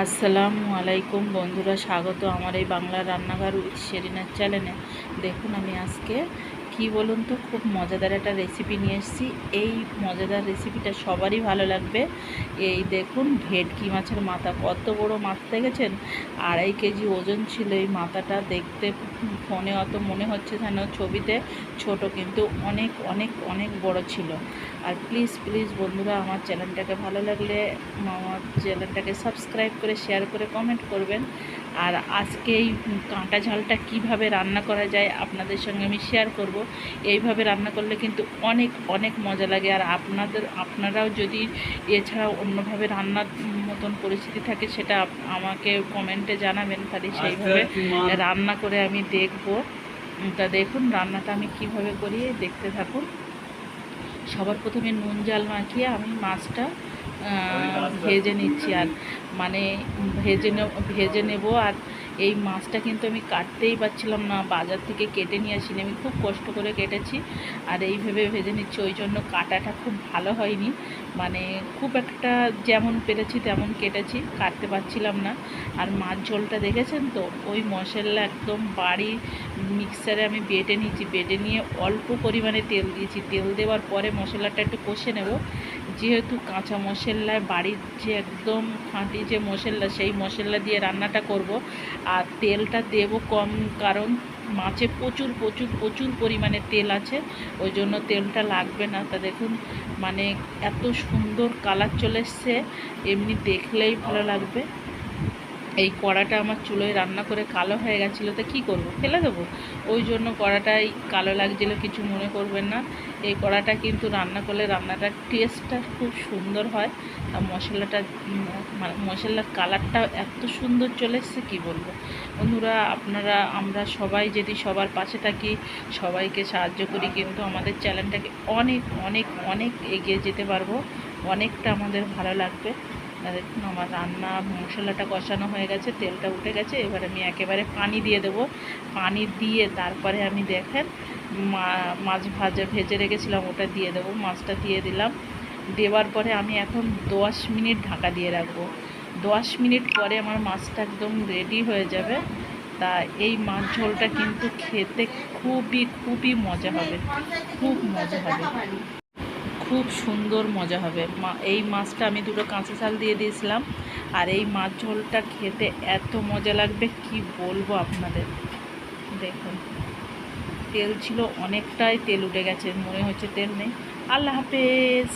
আসসালামু আলাইকুম বন্ধুরা, স্বাগত আমার এই বাংলার রান্নাঘর উইথ শেরিনার চ্যানেলে। দেখুন আমি আজকে কি বলুন তো খুব মজাদার একটা রেসিপি নিয়ে এসেছি। এই মজাদার রেসিপিটা সবারই ভালো লাগবে। এই দেখুন ভেটকি মাছের মাথা, কত বড় মাছ দেখেছেন, 2.5 কেজি ওজন ছিল এই মাথাটা। দেখতে ফোনে অত মনে হচ্ছে যেন ছবিতে ছোট, কিন্তু অনেক অনেক অনেক বড় ছিল। আর প্লিজ প্লিজ বন্ধুরা, আমার চ্যানেলটাকে ভালো লাগলে আমার চ্যানেলটাকে সাবস্ক্রাইব করে শেয়ার করে কমেন্ট করবেন। আর আজকে এই কাঁটা ঝালটা কিভাবে রান্না করা যায় আপনাদের সঙ্গে আমি শেয়ার করব। এইভাবে রান্না করলে কিন্তু অনেক অনেক মজা লাগে। আর আপনারাও যদি এছাড়াও অন্যভাবে রান্নার মতন পরিস্থিতি থাকে সেটা আমাকে কমেন্টে জানাবেন, তাহলে সেইভাবে রান্না করে আমি দেখব। তা দেখুন রান্নাটা আমি কিভাবে করি, দেখতে থাকুন। সবার প্রথমে নুন জাল মাখিয়ে আমি মাছটা ভেজে নিচ্ছি। আর মানে ভেজে নেব। আর এই মাছটা কিন্তু আমি কাটতেই পারছিলাম না, বাজার থেকে কেটে নিয়ে আসিনি, আমি খুব কষ্ট করে কেটেছি। আর এইভাবে ভেজে নিচ্ছি, ওই জন্য কাটাটা খুব ভালো হয়নি, মানে খুব একটা যেমন পেরেছি তেমন কেটেছি, কাটতে পারছিলাম না। আর মাছ ঝোলটা দেখেছেন তো, ওই মশলা একদম বাড়ি মিক্সারে আমি বেটে নিয়েছি, বেটে নিয়ে অল্প পরিমাণে তেল দিয়েছি। তেল দেওয়ার পরে মশলাটা একটু কষে নেব। যেহেতু কাঁচা মশলায় বাড়ির যে একদম খাঁটি যে মশলা, সেই মশলা দিয়ে রান্নাটা করব। আর তেলটা দেব কম, কারণ মাছে প্রচুর প্রচুর প্রচুর পরিমাণে তেল আছে, ওই জন্য তেলটা লাগবে না। তা দেখুন মানে এত সুন্দর কালার চলে এসছে, এমনি দেখলেই ভালো লাগবে। এই কড়াটা আমার চুলোয় রান্না করে কালো হয়ে গেছিলো, তো কী করব, ফেলে দেবো। ওই জন্য কড়াটাই কালো লাগছিলো, কিছু মনে করবেন না। এই কড়াটা কিন্তু রান্না করলে রান্নাটার টেস্টটা খুব সুন্দর হয়। আর মশলাটা মশলার কালারটা এত সুন্দর চলে এসছে কী বলবো। বন্ধুরা আমরা সবাই যদি সবার পাশে থাকি, সবাইকে সাহায্য করি, কিন্তু আমাদের চ্যানেলটাকে অনেক অনেক অনেক এগিয়ে যেতে পারবো, অনেকটা আমাদের ভালো লাগবে। দেখুন আমার রান্না মশলাটা কষানো হয়ে গেছে, তেলটা উঠে গেছে। এবার আমি একেবারে পানি দিয়ে দেবো। পানি দিয়ে তারপরে আমি দেখেন মাছ ভেজে রেখেছিলাম ওটা দিয়ে দেবো। মাছটা দিয়ে দিলাম। দেওয়ার পরে আমি এখন 10 মিনিট ঢাকা দিয়ে রাখবো। 10 মিনিট পরে আমার মাছটা একদম রেডি হয়ে যাবে। তা এই মাছ ঝোলটা কিন্তু খেতে খুবই খুবই মজা হবে, খুব মজা হবে, খুব সুন্দর মজা হবে। এই মাছটা আমি 2টো কাঁচা ঝাল দিয়ে দিয়েছিলাম। আর এই মাছ ঝোলটা খেতে এত মজা লাগবে কি বলবো আপনাদের। দেখুন তেল ছিল অনেকটাই, তেল উঠে গেছে, মনে হচ্ছে তেল নেই। আল্লাহ হাফেজ।